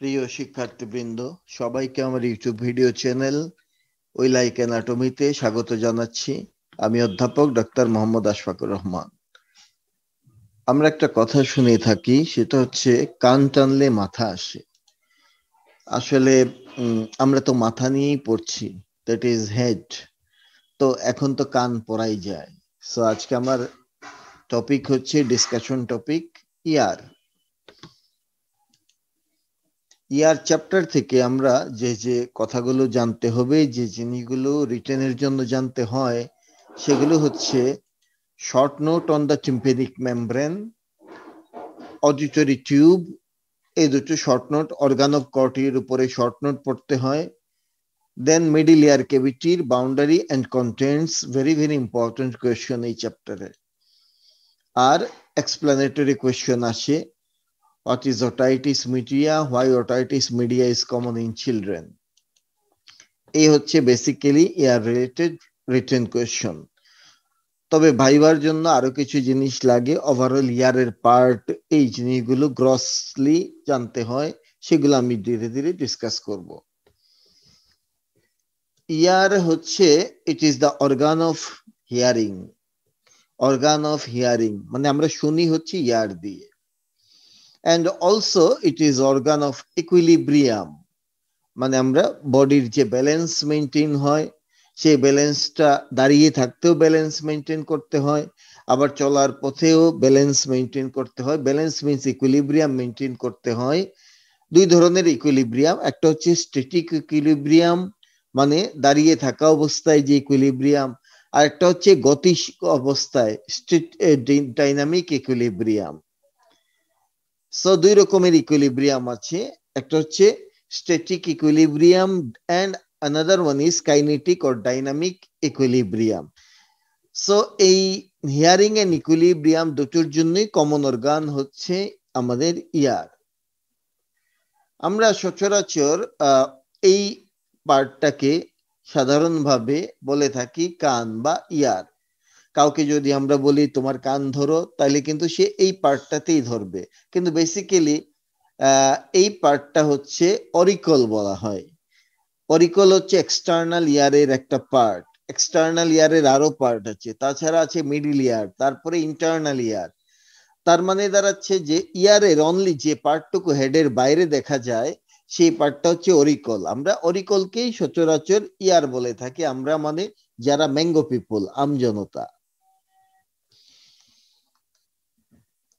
প্রিয় শিক্ষার্থীবৃন্দ, সবাইকে আমার ইউটিউব ভিডিও চ্যানেল ওই লাইক অ্যানাটমিতে স্বাগত জানাচ্ছি। আমি অধ্যাপক ডক্টর মোহাম্মদ আশফাকুর রহমান। আমরা একটা কথা শুনে থাকি, সেটা হচ্ছে কান টানলে মাথা আসে। আসলে আমরা তো মাথা নিয়েই পড়ছি, দ্যাট ইজ হেড। তো এখন তো কান পড়াই যায়। সো আজকে আমার টপিক হচ্ছে ডিসকাশন টপিক ইয়ার। ইয়ার চ্যাপ্টার থেকে আমরা যে যে কথাগুলো জানতে হবে, যে জিনিসগুলো রিটেনের জন্য জানতে হয়, সেগুলো হচ্ছে short note on the tympanic membrane, auditory tube, এই দুটো শর্ট নোট, অর্গান অফ কর্টির উপরে শর্ট নোট পড়তে হয়। দেন মিডল ইয়ার ক্যাভিটির boundary and contents, very very important question এই চ্যাপ্টারে। আর এক্সপ্লানেটরি কোয়েশ্চন আসে, what is otitis media, why otitis media is common in children। এই হচ্ছে বেসিক্যালি ইয়ার রিলেটেড রিটেন কোয়েশ্চন। তবে ভাইবার জন্য আরো কিছু জিনিস লাগে, ওভারঅল ইয়ারের পার্ট, এই জিনিসগুলো গ্রসলি জানতে হয়, সেগুলো আমি ধীরে ধীরে ডিসকাস করব। ইয়ার হচ্ছে, ইট is the organ of hearing. Organ of hearing মানে আমরা শুনি হচ্ছে ইয়ার দিয়ে। And also it is organ of equilibrium, মানে আমরা বডির যে ব্যালেন্স মেনটেন হয়, সেই ব্যালেন্সটা দাঁড়িয়ে থাকতেও ব্যালেন্স মেনটেন করতে হয়, আবার চলার পথেও ব্যালেন্স মেনটেন করতে হয়। ব্যালেন্স মিন্স ইকুইলিব্রিয়াম মেনটেন করতে হয়। দুই ধরনের ইকুইলিব্রিয়াম, একটা হচ্ছে স্ট্যাটিক ইকুইলিব্রিয়াম, মানে দাঁড়িয়ে থাকা অবস্থায় যে ইকুইলিব্রিয়াম, আর একটা হচ্ছে গতিশীল অবস্থায় ডাইনামিক ইকুইলিব্রিয়াম। সো দুই রকমের ইকুইলিব্রিয়াম আছে, একটা হচ্ছে static equilibrium and another one is kinetic or dynamic equilibrium. So এই হিয়ারিং এন্ড ইকুইলিব্রিয়াম দুটোর জন্যই কমন অর্গান হচ্ছে আমাদের ইয়ার। আমরা সচরাচর এই পার্টটাকে সাধারণভাবে বলে থাকি কান বা ইয়ার। কাউকে যদি আমরা বলি তোমার কান ধরো, তাহলে কিন্তু সে এই পার্টটাতেই ধরবে, কিন্তু বেসিক্যালি এই পার্টটা হচ্ছে অরিকল বলা হয়। অরিকল হচ্ছে এক্সটার্নাল ইয়ারের একটা পার্ট। এক্সটার্নাল ইয়ারের আরো পার্ট আছে, তাছাড়া আছে মিডল ইয়ার, তারপরে ইন্টারনাল ইয়ার। তার মানে দাঁড়াচ্ছে যে ইয়ারের অনলি যে পার্টটুকু হেডের বাইরে দেখা যায়, সেই পার্টটা হচ্ছে অরিকল। আমরা অরিকলকেই সচরাচর ইয়ার বলে থাকি, আমরা মানে যারা ম্যাঙ্গো পিপল, আমজনতা।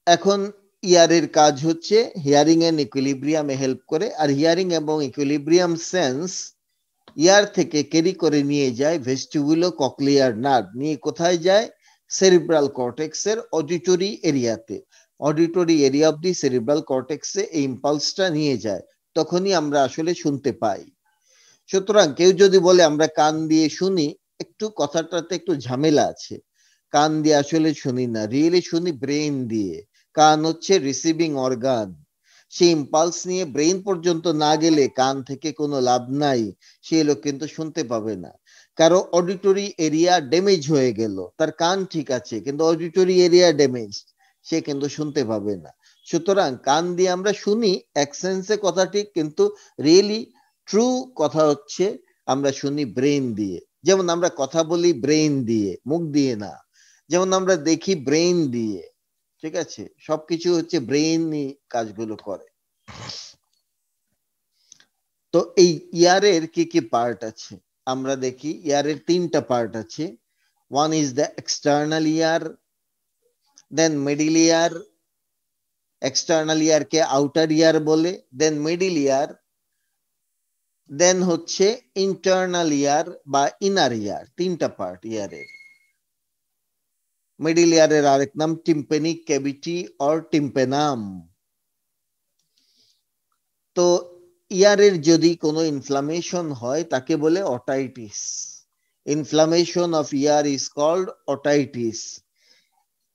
এখন ইয়ারের কাজ হচ্ছে হিয়ারিং এন্ড ইকুইলিব্রিয়ামে হেল্প করে, আর হিয়ারিং এবং ইকুইলিব্রিয়াম সেন্স ইয়ার থেকে ক্যারি করে নিয়ে যায় ভেস্টিবুলো ককলিয়ার নার্ভ, নিয়ে কোথায় যায়? সেরিব্রাল কর্টেক্সের অডিটরি এরিয়াতে। Auditory area of the cerebral কর্টেক্সে এই ইম্পালসটা নিয়ে যায়, তখনই আমরা আসলে শুনতে পাই। সুতরাং কেউ যদি বলে আমরা কান দিয়ে শুনি, একটু কথাটাতে একটু ঝামেলা আছে। কান দিয়ে আসলে শুনি না, রিয়েলি শুনি ব্রেন দিয়ে। কান হচ্ছে রিসিভিং অর্গান, সেই ইম্পালস নিয়ে ব্রেন পর্যন্ত না গেলে কান থেকে কোনো লাভ নাই, সে লোক কিন্তু শুনতে পাবে না। কারো অডিটরি এরিয়া ড্যামেজ হয়ে গেল, তার কান ঠিক আছে কিন্তু অডিটরি এরিয়া ড্যামেজ, সে কিন্তু শুনতে পাবে না। সুতরাং কান দিয়ে আমরা শুনি, এক সেন্সে কথা ঠিক, কিন্তু রিয়েলি ট্রু কথা হচ্ছে আমরা শুনি ব্রেন দিয়ে। যেমন আমরা কথা বলি ব্রেন দিয়ে, মুখ দিয়ে না। যেমন আমরা দেখি ব্রেন দিয়ে, ঠিক আছে? সবকিছু হচ্ছে ব্রেন কাজগুলো করে। তো এই ইয়ারের কি কি পার্ট আছে আমরা দেখি। ইয়ারের তিনটা পার্ট আছে। One is the external ear, then middle ear, external ইয়ারকে আউটার ইয়ার বলে, দেন মিডল ইয়ার, দেন হচ্ছে ইন্টারনাল ইয়ার বা ইনার ইয়ার। তিনটা পার্ট ইয়ারের। মিডল ইয়ারের আরেক নাম টিম্পেনিক ক্যাভিটি অর টিম্পেনাম। তো ইয়ারের যদি কোনো ইনফ্লামেশন হয় তাকে বলে otitis. Inflammation of ear is called otitis.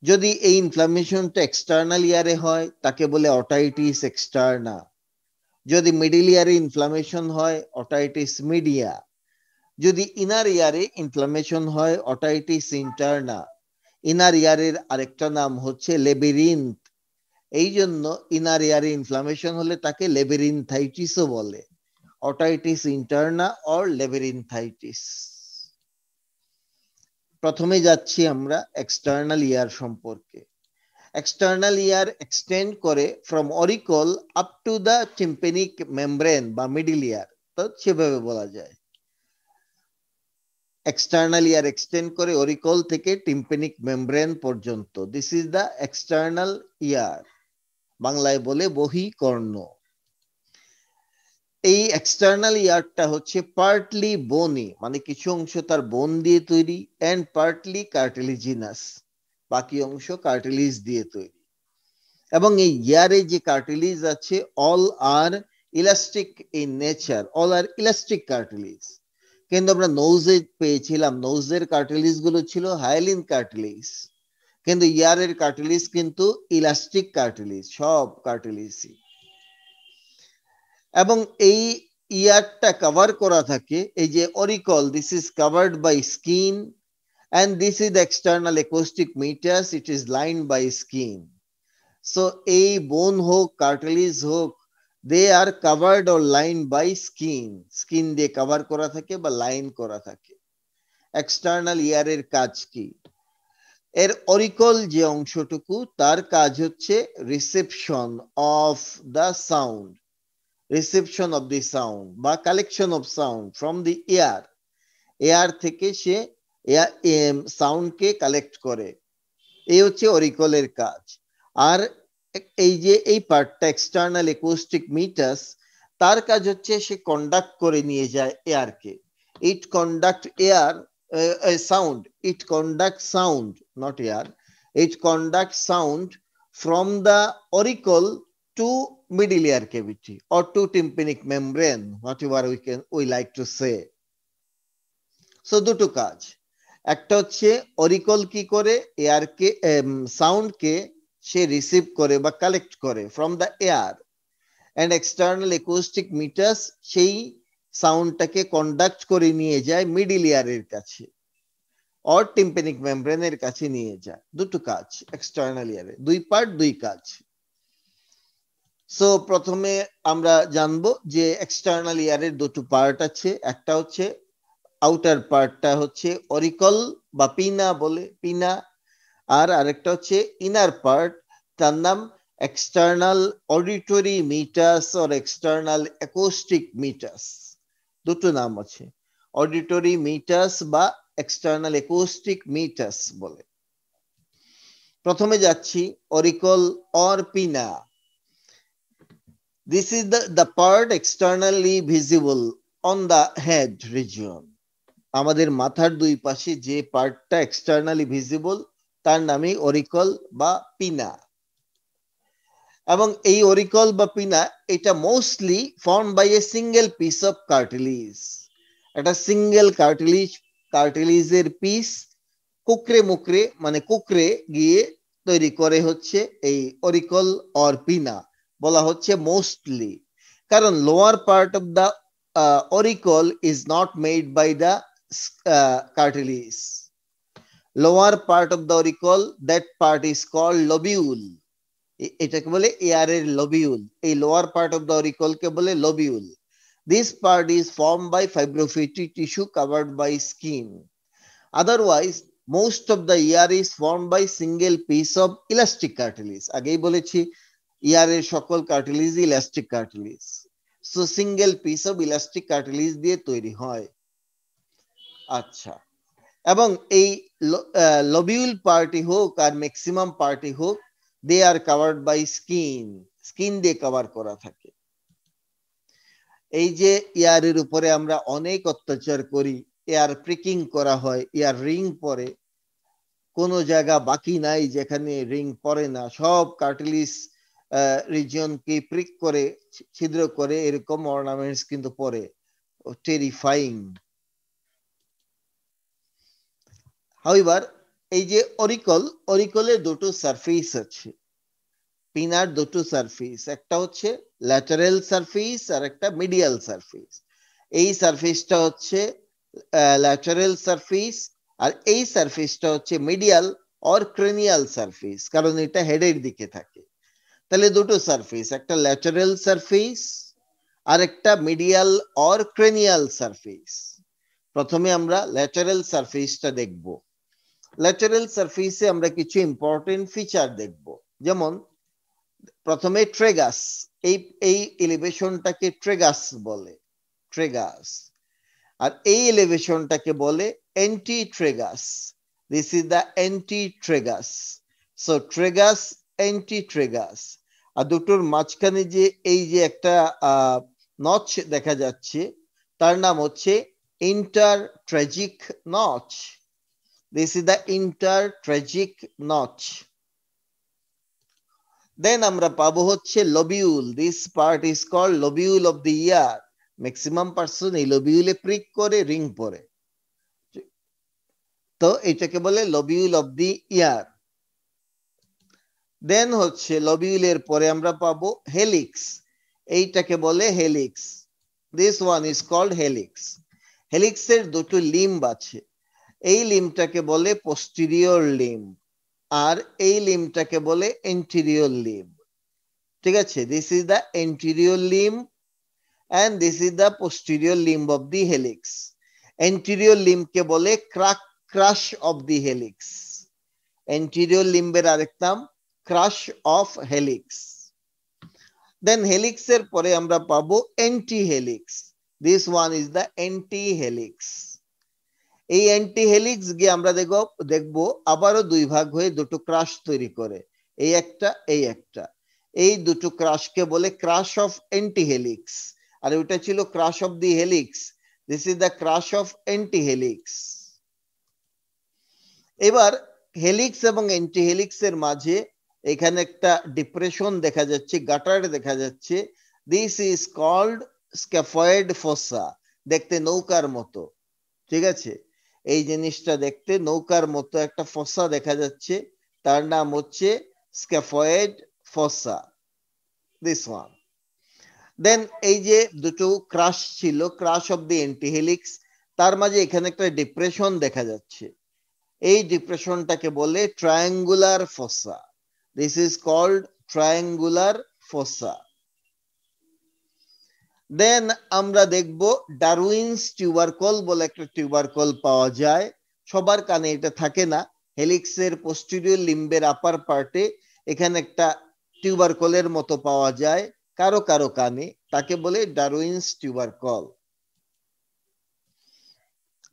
যদি এই ইনফ্লামেশনটা এক্সটার্নাল ইয়ারে হয় তাকে বলে অটাইটিস এক্সটার্না। যদি মিডল ইয়ারে ইনফ্লামেশন হয় অটাইটিস মিডিয়া। যদি ইনার ইয়ারে ইনফ্লামেশন হয় অটাইটিস ইন্টারনা। ইনার ইয়ারের আরেকটা নাম হচ্ছে লেবিরিন্থ। এই জন্য ইনার ইয়ারে ইনফ্লামেশন হলে তাকে লেবেরিনথাইটিসও বলে, অটাইটিস ইন্টারনা অর লেবেরিনথাইটিস। প্রথমে যাচ্ছি আমরা এক্সটার্নাল ইয়ার সম্পর্কে। এক্সটার্নাল ইয়ার এক্সটেন্ড করে from oracle up to the tympanic membrane বা মিডল ইয়ার, তো সেভাবে বলা যায়। এক্সটার্নাল ইয়ার এক্সটেন্ড করে অরিকল থেকে টিম্পেনিক মেমব্রেন পর্যন্ত, দিস ইজ দ্য এক্সটার্নাল ইয়ার, বাংলায় বলে বহিকর্ণ। এই এক্সটার্নাল ইয়ারটা হচ্ছে পার্টলি বোনি, মানে কিছু অংশ তার বোন দিয়ে তৈরি, এন্ড পার্টলি কার্টিলিজিনাস, বাকি অংশ কার্টিলিজ দিয়ে তৈরি। এবং এই ইয়ারে যে কার্টিলিজ আছে all are elastic in nature, all are elastic cartilage. কিন্তু আমরা নোজে পেয়েছিলাম, নোজের কার্টিলিজ গুলো ছিল হায়ালিন কার্টিলিজ, কিন্তু ইয়ারের কার্টিলিজ কিন্তু ইলাস্টিক কার্টিলিজ, সব কার্টিলিজই। এবং এই ইয়ারটা কভার করা থাকে, এই যে auricle, this is covered by skin, and this is the external acoustic meatus, it is lined by skin. So এই বোন হোক কার্টিলিজ হোক, they are covered or lined by skin, skin দিয়ে কভার করা থাকে বা লাইন করা থাকে। এক্সটার্নাল ইয়ারের কাজ কি? এর অরিকল যে অংশটুকু, তার কাজ হচ্ছে reception of the sound, reception of the sound বা collection of sound from the air, air থেকে সে সাউন্ডকে কালেক্ট করে, এই হচ্ছে অরিকলের কাজ। আর এই যে এই পার্টটা এক্সটার্নাল অ্যাকুস্টিক মিটাস, তার কাজ হচ্ছে সে কন্ডাক্ট করে নিয়ে যায় এয়ারকে, it conduct air sound, it conduct sound not air, it conduct sound from the auricle to middle ear cavity or to tympanic membrane, whatever we like to say. So দুটো কাজ, একটা হচ্ছে অরিকল কি করে, এয়ারকে সাউন্ডকে সে রিসিভ করে বা collect করে from the air, and external acoustic meatus সেই সাউন্ডটাকে কন্ডাক্ট করে নিয়ে যায় মিডল ইয়ারের কাছে অর টিম্পেনিক মেমব্রেনের কাছে নিয়ে যায়। দুটো কাজ এক্সটার্নাল ইয়ারে, দুই পার্ট দুই কাজ। সো প্রথমে আমরা জানবো যে এক্সটার্নাল ইয়ারের দুটো পার্ট আছে, একটা হচ্ছে আউটার পার্টটা হচ্ছে অরিকল বা পিনা বলে, পিনা, আর আরেকটা হচ্ছে ইনার পার্ট, তার নাম external auditory মিটাস or external acoustic মিটাস, দুটো নাম আছে, অডিটরি মিটাস বা এক্সটার্নাল অ্যাকোস্টিক মিটাস বলে। প্রথমে যাচ্ছি অরিকল অর পিনা। This is the part externally visible on the head region. আমাদের মাথার দুই পাশে যে পার্টটা এক্সটার্নালি ভিজিবল, তার নামই অরিকল বা পিনা। এবং এই অরিকল বা পিনা, এটা mostly form by a single piece of cartilage, একটা সিঙ্গেল কার্টিলিজের পিস কুকরে মুকরে, মানে কুকরে গিয়ে তৈরি করে হচ্ছে এই অরিকল অর পিনা, বলা হচ্ছে মোস্টলি, কারণ lower part of the auricle is not made by the cartilage. Lower part of the auricle, that part is called lobule. এটাকে বলে এয়ারের লবিউল, এই lower part of the auricle কে বলে lobule. This part is formed by fibrofatty tissue covered by skin. Otherwise, most of the ear is formed by single piece of elastic cartilage. আগেই বলেছি ইয়ারের সকল cartilage elastic cartilage, so single piece of elastic cartilage দিয়ে তৈরি হয়। আচ্ছা, এবং এই লবিউল পার্টি হোক আর ম্যাক্সিমাম পার্টি হোক, দে আর কাভার্ড বাই স্কিন, স্কিন দিয়ে কভার করা থাকে। এই যে ইয়ারের উপরে আমরা অনেক অত্যাচার করি, এয়ার প্রিকিং করা হয়, এয়ার রিং পরে, কোন জায়গা বাকি নাই যেখানে রিং পরে না, সব কার্টিলিজ রিজিয়নকে প্রিক করে, ছিদ্র করে, এরকম অর্নামেন্টস কিন্তু পরে, টেরিফাইং। However, এই যে অরিকল, অরিকলের দুটো সারফেস আছে, পিনার দুটো সারফেস, একটা হচ্ছে ল্যাটারাল সারফেস আর একটা মিডিয়াল সারফেস। এই সারফেসটা হচ্ছে ল্যাটারাল সারফেস, আর এই সারফেসটা হচ্ছে মিডিয়াল অর ক্রেনিয়াল সারফেস, কারণ এটা হেডের দিকে থাকে। তাহলে দুটো সারফেস, একটা ল্যাটারাল সারফেস আর একটা মিডিয়াল অর ক্রেনিয়াল সারফেস। প্রথমে আমরা ল্যাটারাল সারফেসটা দেখব। ল্যাটারাল সারফেসে আমরা কিছু ইম্পর্টেন্ট ফিচার দেখব, যেমন প্রথমে ট্রেগাস, এই এই এলিভেশনটাকে ট্রেগাস বলে, ট্রেগাস। আর এই এলিভেশনটাকে বলে antitragus. This is the antitragus. So tragus, antitragus. আর দুটোর মাঝখানে যে এই যে একটা নচ দেখা যাচ্ছে, তার নাম হচ্ছে intertragic notch. This is the intertragic notch. Then আমরা পাবো হচ্ছে lobule. This part is called lobule of the ear. Maximum person এই লবিউলে প্রিক করে রিং পরে, তো এটাকে বলে লবিউল অফ দি ইয়ার। দেন হচ্ছে লবিউলের পরে আমরা পাবো হেলিক্স, এইটাকে বলে helix. This one is called helix. হেলিক্সের দুটো লিম্ব আছে, এই লিম্বটাকে বলে পোস্টেরিয়র লিম্ব আর এই লিম্বটাকে বলে এন্টেরিয়র লিম্ব। ঠিক আছে, this is the anterior limb and this is the posterior limb of the helix. Anterior limb কে বলে crush of the helix. Anterior limb এর আরেক নাম crush of helix. Then helix এর পরে আমরা পাবো antihelix. This one is the antihelix. এই antihelix গিয়ে আমরা দেখবো আবারও দুই ভাগ হয়ে দুটো ক্রাশ তৈরি করে, এই একটা এই একটা। এই দুটো ক্রাশকে বলে ক্রাশ অফ antihelix, আর ওটা ছিল crus of the helix. This is the crus of antihelix. এবার হেলিক্স এবং অ্যান্টিহেলিক্স এর মাঝে এখানে একটা ডিপ্রেশন দেখা যাচ্ছে, গাটার দেখা যাচ্ছে। This is called scaphoid fossa. দেখতে নৌকার মতো, ঠিক আছে, এই জিনিসটা দেখতে নৌকার মতো একটা ফসা দেখা যাচ্ছে, তার নাম হচ্ছে scaphoid fossa. This one. Then এই যে দুটো ক্রাশ ছিল, ক্রাশ অফ দি অ্যান্টিহেলিক্স, তার মাঝে এখানে একটা ডিপ্রেশন দেখা যাচ্ছে, এই ডিপ্রেশনটাকে বলে triangular fossa. This is called triangular fossa. Then আমরা দেখব ডারউইনস টিউবারকল বলে একটা টিউবারকল পাওয়া যায়। সবার কানে এটা থাকে না। হেলিক্সের পোস্টেরিয়র লিম্বের আপার পার্টে এখানে একটা টিউবারকলের মতো পাওয়া যায় কারো কারো কানে, তাকে বলে ডারউইনস টিউবারকল।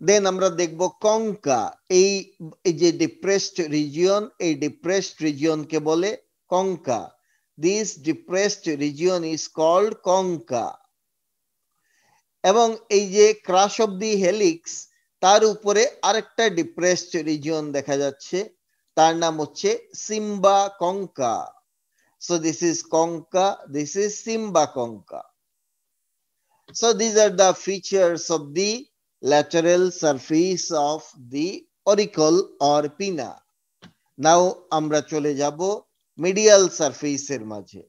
দেন আমরা দেখব কঙ্কা। এই যে ডিপ্রেসড রিজিয়ন, এই ডিপ্রেসড রিজিয়নকে বলে concha. This depressed region is called concha. এবং এই যে ক্রাশ অফ দি হেলিক্স, তার উপরে আরেকটা ডিপ্রেসড রিজিয়ন দেখা যাচ্ছে, তার নাম হচ্ছে Simba কঙ্কা। So this is concha, this is Simba concha. So these are the features of the lateral surface of the auricle or pinna. Now আমরা চলে যাব medial surface এর মাঝে।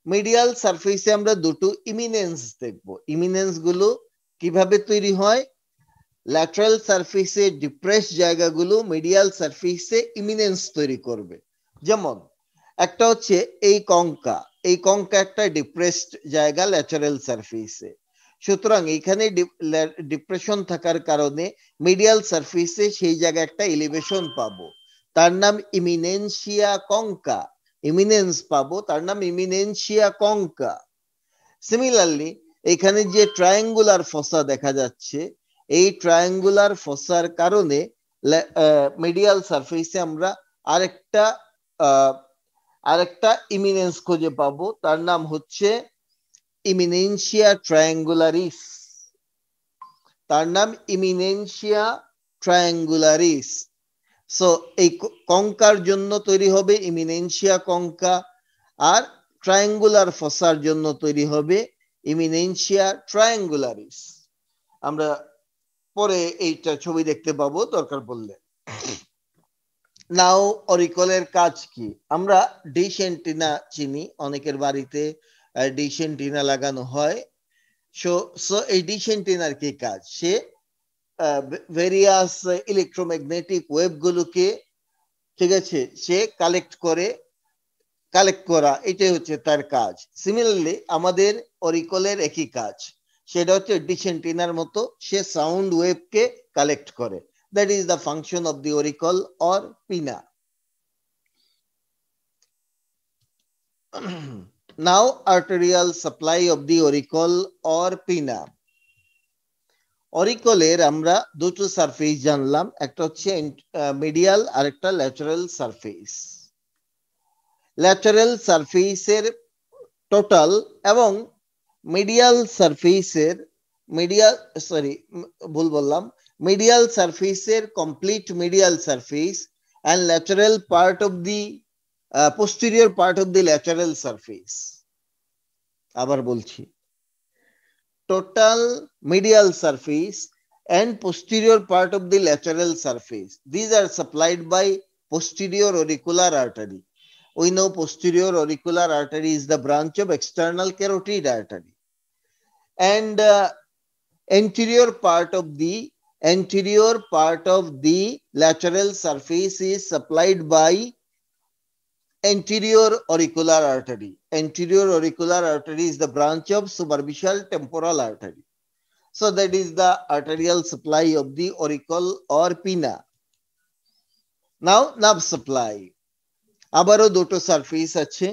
মিডিয়াল সারফেসে আমরা দুটো ইমিনেন্স দেখব। ইমিনেন্স গুলো কিভাবে তৈরি হয়? ল্যাটারাল সারফেসে ডিপ্রেস জায়গাগুলো মিডিয়াল সারফেসে ইমিনেন্স তৈরি করবে। যেমন একটা হচ্ছে এই কঙ্কা, এই কঙ্কা একটা ডিপ্রেসড জায়গা ল্যাটারাল সারফেসে, সুতরাং এখানে ডিপ্রেশন থাকার কারণে মিডিয়াল সারফেসে সেই জায়গায় একটা এলিভেশন পাবো, তার নাম ইমিনেন্সিয়া কঙ্কা। ইমিনেন্স পাবো, তার নাম ইমিনেন্সিয়া কঙ্কা। সিমিলারলি এখানে যে ট্রায়াঙ্গুলার ফসা দেখা যাচ্ছে, এই ট্রায়াঙ্গুলার ফসার কারণে মিডিয়াল সারফেসে আমরা আরেকটা ইমিনেন্স খুঁজে পাবো, তার নাম হচ্ছে ইমিনেন্সিয়া ট্রায়াঙ্গুলারিস। তার নাম ইমিনেন্সিয়া ট্রায়াঙ্গুলারিস। সো এই কঙ্কার জন্য তৈরি হবে ইমিনেন্সিয়া কঙ্কা, আর ট্রায়াঙ্গুলার ফসার জন্য তৈরি হবে ইমিনেন্সিয়া ট্রায়াঙ্গুলারিস। আমরা পরে এইটা ছবি দেখতে পাবো দরকার পড়লে। নাও অরিকলের কাজ কি? আমরা ডিশ অ্যান্টিনা চিনি, অনেকের বাড়িতে ডিশ অ্যান্টিনা লাগানো হয়। সো এই ডিশ অ্যান্টিনার কি কাজ? সে ভেরিয়াস ইলেকট্রোম্যাগনেটিক ওয়েভ গুলোকে, ঠিক আছে, সে কালেক্ট করে কালেক্ট করা, এটাই হচ্ছে তার কাজ। সিমিলারলি আমাদের অরিকলের একই কাজ, সেটা হচ্ছে ডিশ এন্টিনার মতো, সে সাউন্ড ওয়েভকে কালেক্ট করে। That is the function of the oracle or পিনা। Now arterial supply of the auricle or pinna. অরিকলের আমরা দুটো সারফেস জানলাম, একটা হচ্ছে মিডিয়াল আর একটা ল্যাটারাল সারফেস। ল্যাটারাল সারফেসের টোটাল এবং মিডিয়াল সারফেসের ভুল বললাম, মিডিয়াল সারফেসের complete medial surface and lateral part of the posterior part of the lateral surface. আবার বলছি, total medial surface and posterior part of the lateral surface, these are supplied by posterior auricular artery. We know posterior auricular artery is the branch of external carotid artery, and anterior part of the lateral surface is supplied by anterior auricular artery. Anterior auricular artery is the branch of superficial temporal artery. So that is the arterial supply of the auricle or pinna. Now nerve supply. আবারও দুটো surface আছে,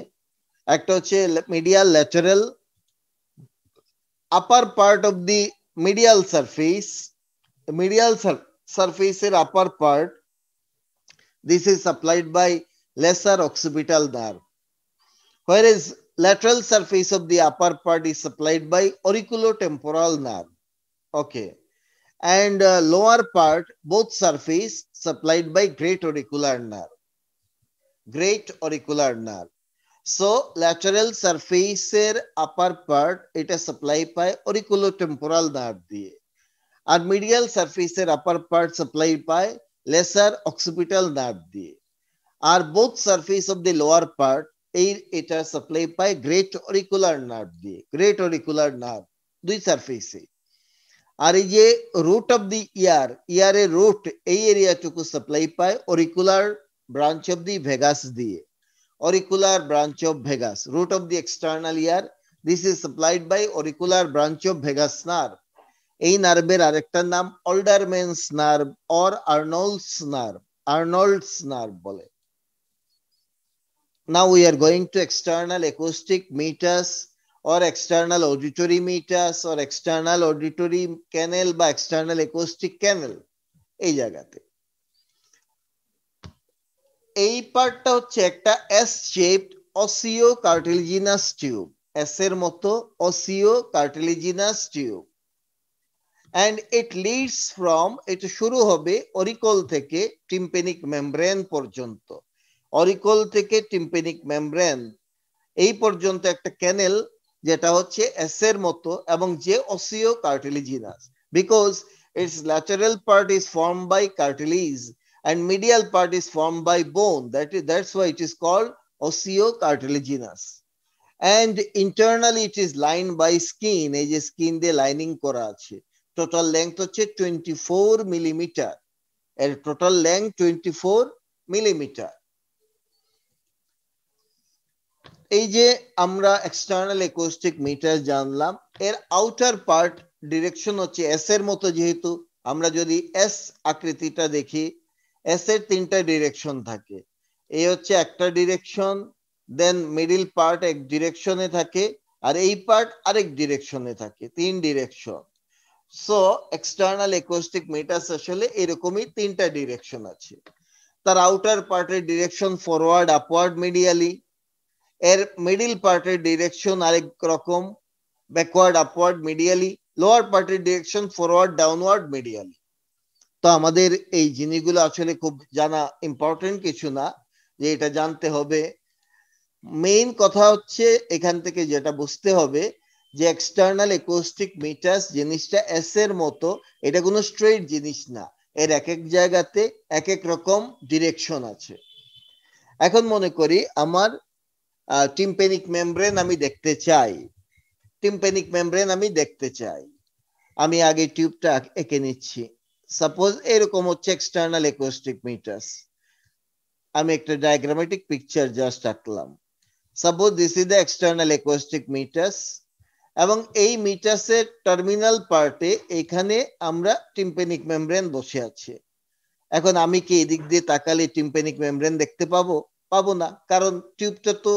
একটা হচ্ছে medial lateral. Upper part of the medial surface, surface upper part, this is supplied by lesser occipital nerve, whereas lateral surface of the upper part is supplied by auriculotemporal nerve. Okay, and lower part, both surface supplied by great auricular nerve. Great auricular nerve. So lateral surface upper part এটা supply পায় auriculotemporal nerve দিয়ে, আর medial surface upper part supply পায় lesser occipital nerve দিয়ে, আর both surface of the lower part এটা supply পায় great auricular nerve দিয়ে। great auricular nerve দুই সারফেসে। আর এই যে root of the ear, ear root এই এরিয়াটুকু সাপ্লাই পায় auricular branch of the vagus দিয়ে। auricular branch of vagus, root of the external ear, this is supplied by auricular branch of vagus nerve. এই নার্ভের আরেকটার নাম Alderman's nerve or Arnold's nerve, Arnold's nerve বলে। Now we are going to external acoustic meatus or external auditory meatus or external auditory canal বা external acoustic canal। এই জায়গাতে এই পার্টটা হচ্ছে একটা S shaped osseo cartilaginous tube, S এর মতো osseo cartilaginous tube, and it leads from, এটা শুরু হবে অরিকল থেকে টিম্পেনিক মেমব্রেন পর্যন্ত। অরিকল থেকে টিম্পেনিক মেমব্রেন এই পর্যন্ত একটা ক্যানেল, যেটা হচ্ছে এস এর মতো এবং যে অসিও কার্টিলিজিনাস, because its lateral part is formed by cartilage and medial part is formed by bone, that's why it is called osteocartilaginous, and internally it is lined by skin, এই যে স্কিন দিয়ে লাইনিং করা আছে। Total length হচ্ছে 24 millimetre, এর total length 24 millimetre. এই যে আমরা এক্সটার্নাল অ্যাকোস্টিক মিটার জানলাম, এর আউটার পার্ট ডিরেকশন হচ্ছে এস এর মতো, যেহেতু আমরা যদি এস আকৃতিটা দেখি, এস এর তিনটা ডিরেকশন থাকে, এই হচ্ছে একটা ডিরেকশন, দেন মিডল পার্ট এক ডিরেকশনে থাকে, আর এই পার্ট আরেক ডিরেকশনে থাকে, তিন direction. So external acoustic meatus আসলে এরকমই তিনটা ডিরেকশন আছে। তার আউটার পার্টের ডিরেকশন ফরওয়ার্ড, আপওয়ার্ড, মিডিয়ালি, এর মিডল পার্টের ডিরেকশন আরেক রকম, ব্যাকওয়ার্ড, আপওয়ার্ড, মিডিয়ালি, লোয়ার পার্টের ডিরেকশন ফরওয়ার্ড, ডাউনওয়ার্ড, মিডিয়ালি। তো আমাদের এই জিনিসগুলো আসলে খুব জানা ইম্পর্টেন্ট কিছু না যে এটা জানতে হবে। মেইন কথা হচ্ছে এখান থেকে যেটা বুঝতে হবে যে এক্সটার্নাল অ্যাকোস্টিক মিটার জিনিসটা এস এর মতো, এটা কোনো স্ট্রেট জিনিস না, এর এক এক জায়গাতে এক এক রকম ডিরেকশন আছে। এখন মনে করি আমার টিম্পেনিক মেমব্রেন আমি দেখতে চাই, টিম্পেনিক মেমব্রেন আমি দেখতে চাই, আমি আগে টিউবটা এঁকে নিচ্ছি। সাপোজ এরকম হচ্ছে এক্সটার্নাল অ্যাকোস্টিক মিটার, আমি একটা ডায়াগ্রামেটিক পিকচার জাস্ট আঁকলাম। Suppose this is the external acoustic মিটাস, এবং এই মিটাসের টার্মিনাল পার্টে এখানে আমরা টিম্প্যানিক মেমব্রেন বসে আছে। এখন আমি কি এদিক দিয়ে তাকালে টিম্প্যানিক মেমব্রেন দেখতে পাবো? পাবো না, কারণ টিউবটা তো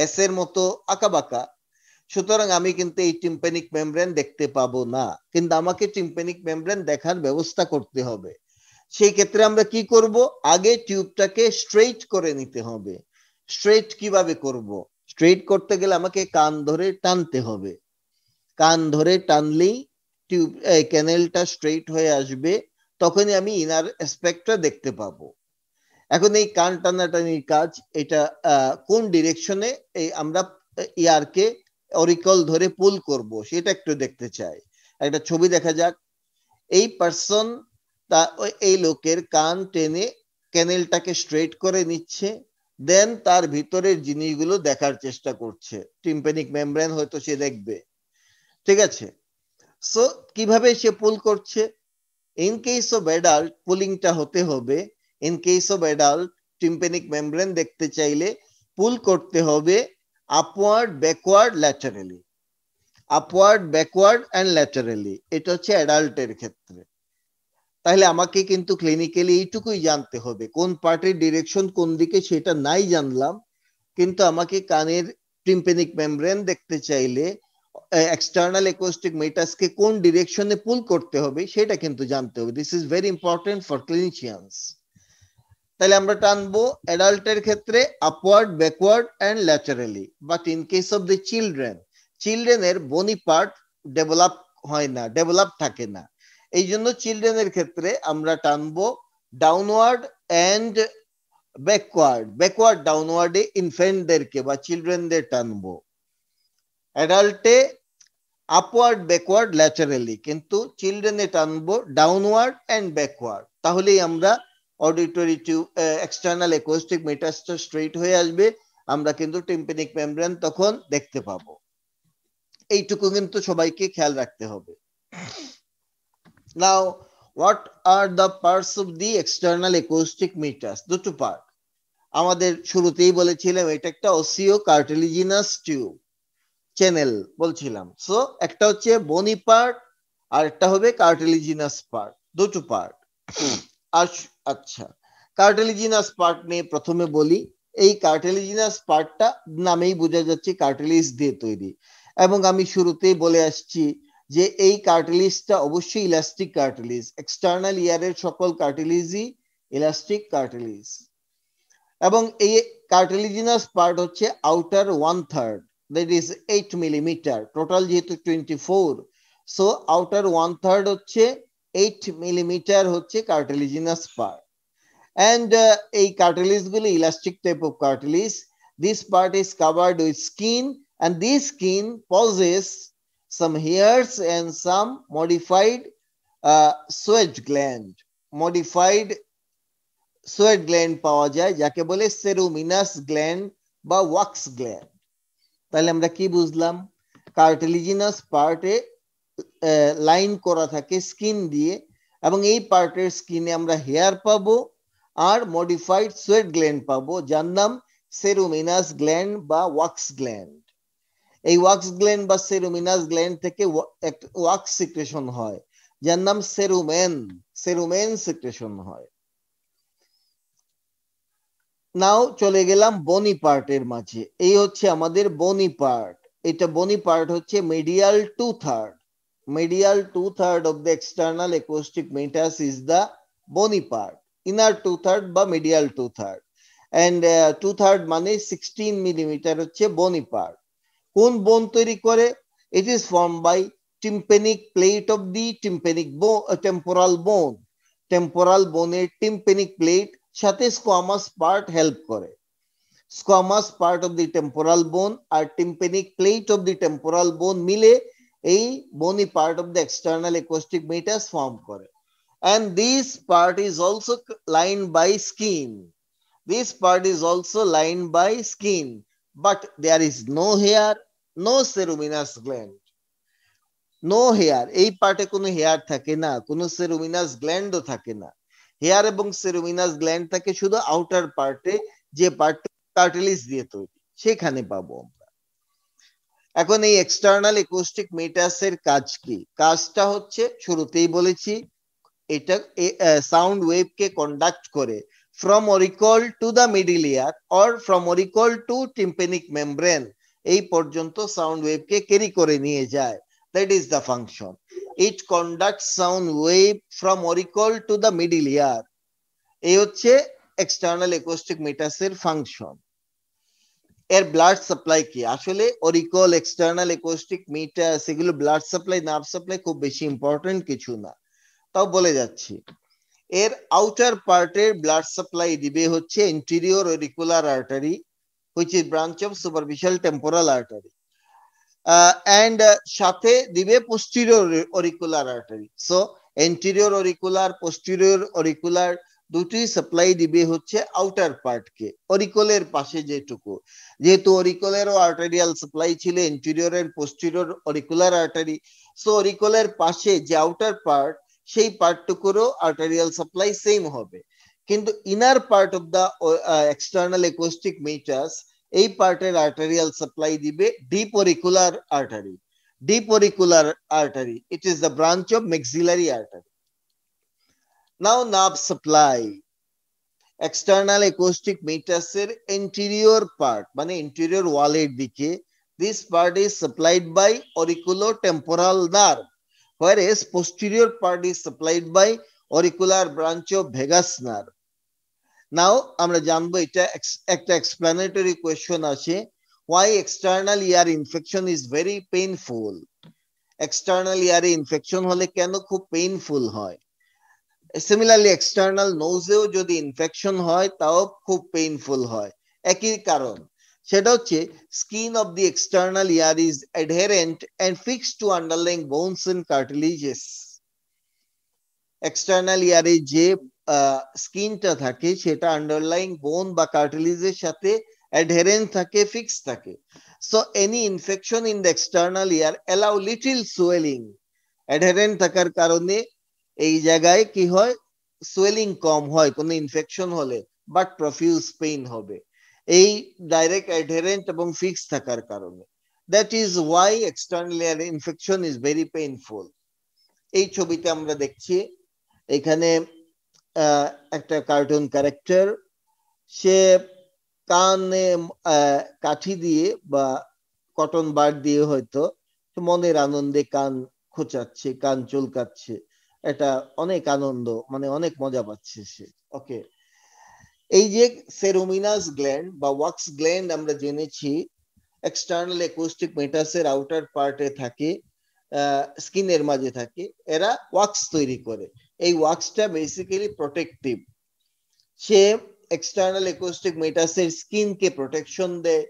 এস এর মতো আঁকাবাঁকা। সুতরাং আমি কিন্তু এই টিম্প্যানিক মেমব্রেন দেখতে পাবো না, কিন্তু আমাকে টিম্প্যানিক মেমব্রেন দেখার ব্যবস্থা করতে হবে। সেই ক্ষেত্রে আমরা কি করব? আগে টিউবটাকে স্ট্রেইট করে নিতে হবে। স্ট্রেইট কিভাবে করব? স্ট্রেইট করতে গেলে আমাকে কান ধরে টানতে হবে। কান ধরে টানলেই টিউব ক্যানেলটা স্ট্রেইট হয়ে আসবে, তখনই আমি ইনার অ্যাসপেক্টটা দেখতে পাবো। এখন এই কান টানাটানির কাজ, এটা কোন ডিরেকশনে এই আমরা ইয়ারকে অরিকল ধরে পুল করব সেটা একটু দেখতে চাই। একটা ছবি দেখা যাক। এই পারসন, এই লোকের কান টেনে ক্যানেলটাকে স্ট্রেট করে নিচ্ছে, দেন তার ভিতরের জিনিসগুলো দেখার চেষ্টা করছে। টিম্প্যানিক মেমব্রেন হয়তো সে দেখবে, ঠিক আছে? সো কিভাবে সে পুল করছে? ইন কেস অফ অ্যাডাল্ট পুলিংটা হতে হবে, in case of adult tympanic membrane দেখতে চাইলে পুল করতে হবে upward, backward, laterally. Upward, backward and laterally, এটা হচ্ছে অ্যাডাল্টের ক্ষেত্রে। তাহলে আমাকে কিন্তু ক্লিনিক্যালি এইটুকুই জানতে হবে, কোন পার্টের ডিরেকশন কোন দিকে সেটা নাই জানলাম, কিন্তু আমাকে কানের টিম্প্যানিক মেমব্রেন দেখতে চাইলে এক্সটার্নাল অ্যাকোস্টিক মিটাসকে কোন ডিরেকশনে পুল করতে হবে সেটা কিন্তু জানতে হবে। This is very important for clinicians. তাহলে আমরা টানবো অ্যাডাল্টের ক্ষেত্রে upward, backward and laterally. But in case of the children, চিলড্রেনের বনি পার্ট ডেভেলপ হয় না, ডেভেলপ থাকে না। এই জন্য চিলড্রেনের ক্ষেত্রে আমরা টানবো ডাউনওয়ার্ড এন্ড ব্যাকওয়ার্ড। ব্যাকওয়ার্ড ডাউনওয়ার্ডে ইনফ্যান্টদেরকে বা চিলড্রেনদের টানবো। অ্যাডাল্টে আপওয়ার্ড, ব্যাকওয়ার্ড, ল্যাটারালি, কিন্তু চিলড্রেনে টানবো ডাউনওয়ার্ড এন্ড ব্যাকওয়ার্ড। তাহলেই আমরা অডিটরি টিউব এক্সটার্নাল অ্যাকোস্টিক মিটাসটা স্ট্রেট হয়ে আসবে, আমরা কিন্তু টিম্প্যানিক মেমব্রেন তখন দেখতে পাবো। এইটুকু কিন্তু সবাইকে খেয়াল রাখতে হবে। Now what are the parts of the external acoustic মিটাস? দুটো পার্ট আমাদের শুরুতেই বলেছিলাম, এটা একটা অসিও কার্টিলিজিনাস টিউব চ্যানেল বলছিলাম। সো একটা হচ্ছে বনি পার্ট আর একটা হবে কার্টিলিজিনাস পার্ট, দুটো পার্ট। আচ্ছা, কার্টিলিজিনাস পার্ট নিয়ে প্রথমে বলি। এই কার্টিলিজিনাস পার্টটা নামেই বোঝা যাচ্ছে কার্টিলিজ দিয়ে তৈরি, এবং আমি শুরুতেই বলে আসছি যে এই কার্টিলিজটা অবশ্যই ইলাস্টিক কার্টিলিজ। এক্সটার্নাল ইয়ারের সকল কার্টিলিজই ইলাস্টিক কার্টিলিজ, এবং এই কার্টিলিজিনাস পার্ট হচ্ছে outer 1/3, that is 8 millimeter, total যেহেতু 24, সো আউটার 1/3 হচ্ছে 8 millimeter হচ্ছে কার্টিলিজিনাস পার্ট। And এই কার্টিলিজ গুলো elastic type of cartilage. This part is covered with skin, and this skin possesses some hairs and some modified sweat gland. Modified sweat gland পাওয়া যায়, যাকে বলে সেরুমিনাস gland বা wax gland. তাহলে আমরা কি বুঝলাম? কার্টিলিজিনাস পার্টে লাইন করা থাকে স্কিন দিয়ে, এবং এই পার্টের স্কিনে আমরা হেয়ার পাবো আর মডিফাইড সোয়েট গ্ল্যান্ড পাবো, যার নাম সেরুমিনাস গ্ল্যান্ড বা ওয়াক্স গ্ল্যান্ড। এই ওয়াক্স গ্ল্যান্ড বা সেরুমিনাস গ্ল্যান্ড থেকে ওয়াক্স সিক্রেশন হয়, যার নাম সেরুমেন। সেরুমেন সিক্রেশন হয়। নাও চলে গেলাম বনি পার্টের মাঝে। এই হচ্ছে আমাদের বনি পার্ট। এটা বনি পার্ট হচ্ছে medial 2/3. Medial 2/3 of the external acoustic meatus is the bony part. Inner 2/3 বা medial 2/3, and 2/3 মানে 16 millimeter হচ্ছে বনি পার্ট। কোন বোন তৈরি করে? It is formed by tympanic plate of the tympanic bone, temporal bone. Temporal বোনের tympanic plate সাথে স্কোয়ামাস পার্ট হেল্প করে। Squamous part of the temporal bone আর tympanic plate of the temporal bone মিলে এই bony part of the external acoustic meatus form করে। And this part is also lined by skin. This part is also lined by skin, but there is no hair, no ceruminous gland. No hair. এই পার্টে কোনো hair থাকে না, কোনো সেরুমিনাস গ্ল্যান্ডও থাকে না। Hair এবং সেরুমিনাস গ্ল্যান্ড থাকে শুধু আউটার পার্টে, যে পার্ট কার্টিলিজ দিয়ে তৈরি। সেখানে পাবো। এখন এই এক্সটার্নাল অ্যাকোস্টিক মিটার্সের কাজ কি? কাজটা হচ্ছে শুরুতেই বলেছি, এটা সাউন্ড ওয়েভকে কন্ডাক্ট করে from auricle to the middle ear or from auricle to tympanic membrane, এই পর্যন্ত সাউন্ড ওয়েভকে ক্যারি করে নিয়ে যায়। That is the function. It conduct sound wave from auricle to the middle ear. এই হচ্ছে এক্সটার্নাল অ্যাকোস্টিক মিটার্সের ফাংশন। এর ব্লাড সাপ্লাই কি? আসলে অরিকল, এক্সটার্নাল অ্যাকোস্টিক মিটার, সেগুলো ব্লাড সাপ্লাই, নার্ভ সাপ্লাই খুব বেশি ইম্পর্টেন্ট কিছু না, তাও বলে যাচ্ছি। এর আউটার পার্টের ব্লাড সাপ্লাই দিবে হচ্ছে anterior auricular artery, which is branch of superficial temporal artery, and সাথে দিবে posterior auricular artery. So anterior auricular, posterior auricular দুটি সাপ্লাই দিবে হচ্ছে আউটার পার্টকে, অরিকলের পাশে যেটুকু। যেহেতু অরিকলেরও আর্টারিয়াল সাপ্লাই ছিল, এন্টেরিয়রের পোস্টেরিয়র অরিকুলার আর্টারি, সো অরিকলের পাশে যে আউটার পার্ট, সেই পার্টটুকুরও আর্টারিয়াল সাপ্লাই সেম হবে। কিন্তু inner part of the external acoustic meatus, এই পার্টের আর্টারিয়াল সাপ্লাই দিবে deep auricular artery. Deep auricular artery, it is the branch of maxillary artery. Now nerve supply. External acoustic মিটার্সের anterior part মানে interior ওয়ালের দিকে, this part is supplied by auriculotemporal nerve, whereas posterior part is supplied by auricular branch of vagus nerve. নাও আমরা জানবো, এটা একটা explanatory question আছে, why external ear infection is very painful. External ইয়ারে infection হলে কেন খুব পেইনফুল হয়? সিমিলারলি এক্সটার্নাল নোজেও যদি ইনফেকশন হয় তাও খুব পেইনফুল হয়, একই কারণ। সেটা হচ্ছে skin of the external ear is adherent and fixed to underlying bones and cartilages. External ইয়ারে যে স্কিনটা থাকে সেটা আন্ডারলাইং বোন বা কার্টিলেজের সাথে অ্যাডহেরেন্ট থাকে, ফিক্স থাকে। So any infection in the external ear allow little swelling. Adherent থাকার কারণে এই জায়গায় কি হয়, সোয়েলিং কম হয় কোনো ইনফেকশন হলে, বাট প্রফিউজ পেইন হবে, এই ডাইরেক্ট অ্যাডহেরেন্ট এবং ফিক্স থাকার কারণে। That is Y external year infection is very painful. এই ছবিতে আমরা দেখছি, এখানে একটা কার্টুন ক্যারেক্টার, সে কানে কাঠি দিয়ে বা কটন বার দিয়ে হয়তো মনের আনন্দে কান খোঁচাচ্ছে, কান চুলকাচ্ছে, এটা অনেক আনন্দ, মানে অনেক মজা পাচ্ছে সে। ওকে, এই যে সেরোমিনাস গ্ল্যান্ড বা ওয়াক্স গ্ল্যান্ড আমরা জেনেছি এক্সটার্নাল অ্যাকোস্টিক মিটার্সের আউটার পার্টে থাকে, স্কিনের মাঝে থাকে, এরা ওয়াক্স তৈরি করে। এই ওয়াক্সটা বেসিক্যালি প্রোটেক্টিভ, সে এক্সটার্নাল অ্যাকোস্টিক মিটার্সের স্কিনকে প্রোটেকশন দেয়,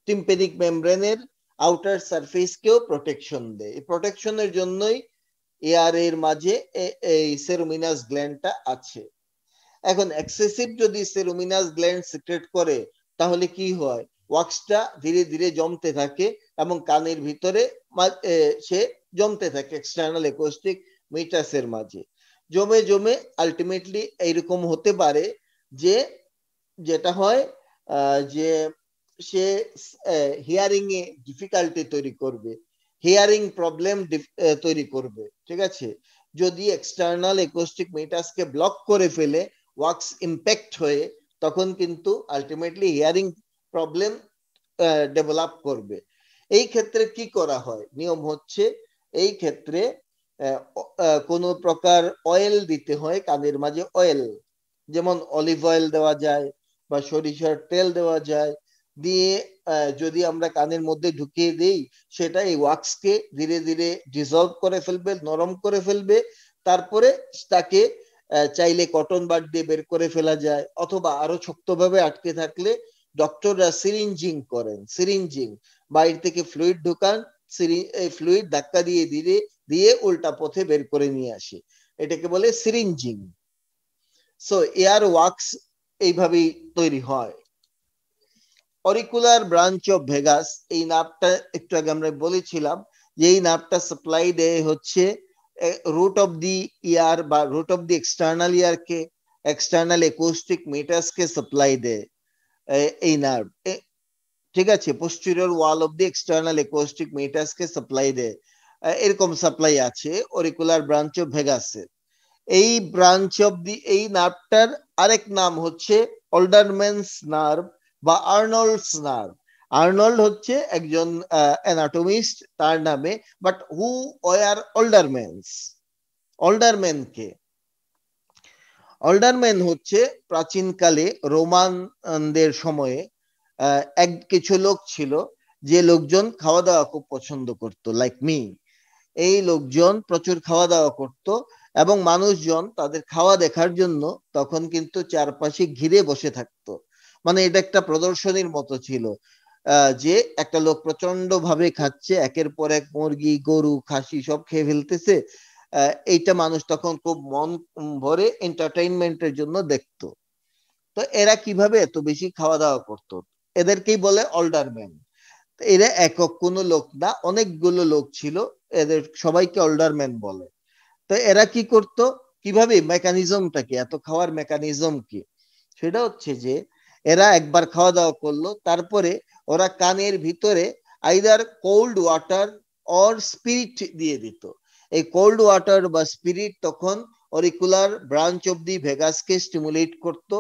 টিম্পেনিক মেমব্রেনের আউটার সারফেসকেও প্রোটেকশন দেয়। এই প্রোটেকশনের জন্যই এয়ার এর মাঝে এই সেরোমিনাস গ্ল্যান্ডটা আছে। এখন এক্সেসিভ যদি সেরোমিনাস গ্ল্যান্ড সিক্রেট করে তাহলে কি হয়, ওয়াক্সটা ধীরে ধীরে জমতে থাকে এবং কানের ভিতরে সে জমতে থাকে এক্সটার্নাল অ্যাকোস্টিক মিটার্সের মাঝে, জমে জমে আলটিমেটলি এইরকম হতে পারে যে যেটা হয় যে সে হিয়ারিং এ ডিফিকাল্টি তৈরি করবে, হিয়ারিং প্রবলেম তৈরি করবে। ঠিক আছে, যদি এক্সটার্নাল অ্যাকোস্টিক মিটার্সকে ব্লক করে ফেলে ওয়াক্স ইম্প্যাক্ট হয়ে, তখন কিন্তু আলটিমেটলি হিয়ারিং প্রবলেম ডেভেলপ করবে। এই ক্ষেত্রে কি করা হয়, নিয়ম হচ্ছে এই ক্ষেত্রে কোন প্রকার অয়েল দিতে হয় কানের মাঝে, অয়েল যেমন অলিভ অয়েল দেওয়া যায় বা সরিষার তেল দেওয়া যায়, দিয়ে যদি আমরা কানের মধ্যে ঢুকিয়ে দেই সেটা এই ওয়াক্সকে ধীরে ধীরে ডিসলভ করে ফেলবে, নরম করে ফেলবে। তারপরে তাকে চাইলে কটন বাড দিয়ে বের করে ফেলা যায়, অথবা আরো শক্তভাবে আটকে থাকলে ডক্টররা সিরিঞ্জিং করেন, সিরিঞ্জিং বাইরে থেকে ফ্লুইড ঢোকান, ফ্লুইড ধাক্কা দিয়ে ধীরে দিয়ে উল্টা পথে বের করে নিয়ে আসে, এটাকে বলে সিরিঞ্জিং। সো এয়ার ওয়াক্স এইভাবেই তৈরি হয়। অরিকুলার ব্রাঞ্চ অফ ভেগাস, এই নার্ভটা একটু আগে আমরা বলেছিলাম যে এই নার্ভটা সাপ্লাই দেয় হচ্ছে রুট অফ দি ইয়ার বা রুট অফ দি এক্সটার্নাল ইয়ারকে, এক্সটার্নাল অ্যাকোস্টিক মিটার্সকে সাপ্লাই দেয় এই নার্ভ। ঠিক আছে, posterior wall of the external acoustic মেটাসকে সাপ্লাই দেয়, এরকম সাপ্লাই আছে অরিকুলার ব্রাঞ্চ অফ ভেগাসের। এই ব্রাঞ্চ অফ দি এই নার্ভটার আরেক নাম হচ্ছে অল্ডারম্যানস নার্ভ বা আর্নল্ডস নার্ভ। আর্নল্ড হচ্ছে একজন অ্যানাটমিস্ট তার নামে, but who were Alderman's? Alderman কে? অল্ডারম্যান হচ্ছে প্রাচীনকালে রোমানদের সময়ে এক কিছু লোক ছিল যে লোকজন খাওয়া দাওয়া খুব পছন্দ করত, লাইক মি। এই লোকজন প্রচুর খাওয়া দাওয়া করত এবং মানুষজন তাদের খাওয়া দেখার জন্য তখন কিন্তু চারপাশে ঘিরে বসে থাকতো। মানে এটা একটা প্রদর্শনীর মতো ছিল, যে একটা লোক প্রচন্ড ভাবে খাচ্ছে, একের পর এক মুরগি গরু খাসি সব খেয়ে ফেলতেছে। এইটা মানুষ তখন খুব মন ভরে এন্টারটেইনমেন্টের জন্য দেখতো। তো এরা কিভাবে এত বেশি খাওয়া দাওয়া করতো? এদেরকেই বলে অল্ডারম্যান। এরা একক কোনো লোক না, অনেকগুলো লোক ছিল, এদের সবাইকে অল্ডারম্যান বলে। তো এরা কি করত, কিভাবে, মেকানিজমটা কি, এত খাওয়ার মেকানিজম কি? সেটা হচ্ছে যে এরা একবার খাওয়া দাওয়া করলো, তারপরে ওরা কানের ভিতরে either cold water or spirit দিয়ে দিত। এই কোল্ড ওয়াটার বা স্পিরিট তখন অরিকুলার ব্রাঞ্চ অফ দি ভেগাসকে স্টিমুলেট করত,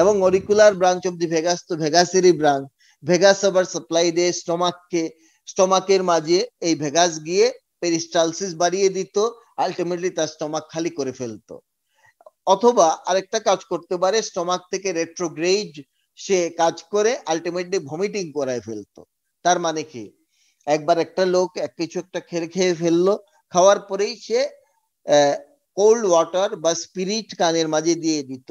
এবং auricular branch of the vagus তো ভেগাসেরই ব্রাঞ্চ, ভেগাস আবার সাপ্লাই দেয় স্টমাককে, স্টমাকের মাঝে এই ভেগাস গিয়ে পেরিস্টালসিস বাড়িয়ে দিত, আলটিমেটলি তার স্টমাক খালি করে ফেলতো। অথবা আরেকটা কাজ করতে পারে, স্টমাক থেকে রেট্রোগ্রেড সে কাজ করে আলটিমেটলি ভমিটিং করায় ফেলতো। তার মানে কি, একবার একটা লোক কিছু একটা খেয়ে ফেললো, খাওয়ার পরেই সে কোল্ড ওয়াটার বা স্পিরিট কানের মাঝে দিয়ে দিত,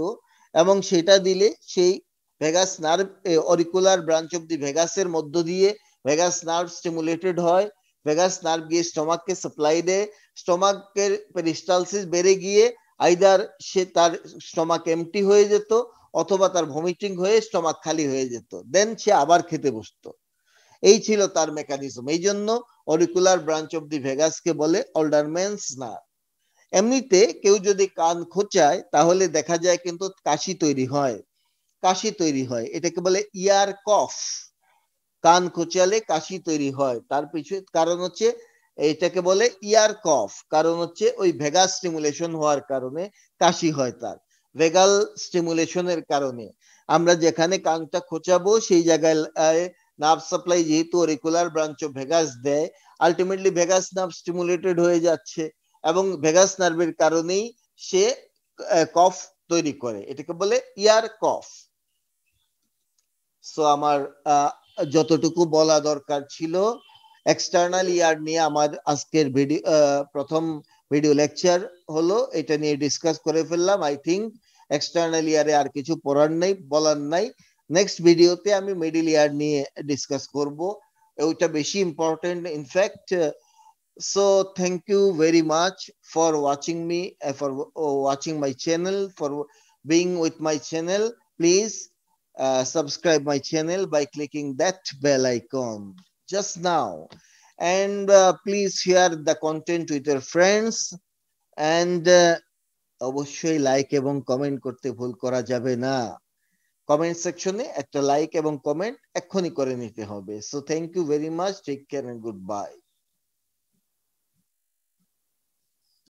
এবং সেটা দিলে সেই vagus nerve, auricular branch of the ভেগাসের মধ্য দিয়ে ভেগাস নার্ভ স্টিমুলেটেড হয়, ভেগাস নার্ভ গিয়ে স্টমাককে সাপ্লাই দেয়, স্টমাকের পেরিস্টালসিস বেড়ে গিয়ে আইদার সে তার স্টমাক এমটি হয়ে যেত, অথবা তার ভমিটিং হয়ে স্টমাক খালি হয়ে যেত, দেন সে আবার খেতে বসতো। এই ছিল তার মেকানিজম। এই জন্য অরিকুলার ব্রাঞ্চ অফ দি ভেগাসকে বলে অল্ডারম্যানস নার্ভ। এমনিতে কেউ যদি কান খোঁচায় তাহলে দেখা যায় কিন্তু কাশি তৈরি হয়, কাশি তৈরি হয়, এটাকে বলে ইয়ার কফ। কান খোঁচালে কাশি তৈরি হয়, তার পিছনে কারণ হচ্ছে, এটাকে বলে ইয়ার কফ, কারণ হচ্ছে ওই ভেগাস স্টিমুলেশন হওয়ার কারণে কাশি হয় তার, ভেগাল স্টিমুলেশনের কারণে। আমরা যেখানে কানটা খোঁচাবো সেই জায়গায় নার্ভ সাপ্লাই যেহেতু অরিকুলার ব্রাঞ্চ অফ ভেগাস দেয়, আলটিমেটলি ভেগাস নার্ভ স্টিমুলেটেড হয়ে যাচ্ছে, এবং ভেগাস নার্ভের কারণেই সে কফ তৈরি করে, এটাকে বলে ইয়ার কফ। সো আমার যতটুকু বলা দরকার ছিল এক্সটার্নাল ইয়ার নিয়ে আমার আজকের ভিডিও, প্রথম ভিডিও লেকচার হলো, এটা নিয়ে ডিসকাস করে ফেললাম। আই থিঙ্ক এক্সটার্নাল ইয়ারে আর কিছু পড়ার নাই, বলার নাই। নেক্সট ভিডিওতে আমি মিডল ইয়ার নিয়ে ডিসকাস করব, ওইটা বেশি important in fact. So thank you very much for watching me, for watching my channel, for being with my channel. Please subscribe my channel by clicking that bell icon just now, and please share the content with your friends, and অবশ্যই like এবং comment করতে ভুল করা যাবে না। Comment সেকশনে একটা like এবং কমেন্ট এক্ষুনি করে নিতে হবে। So thank you very much, take care and good by.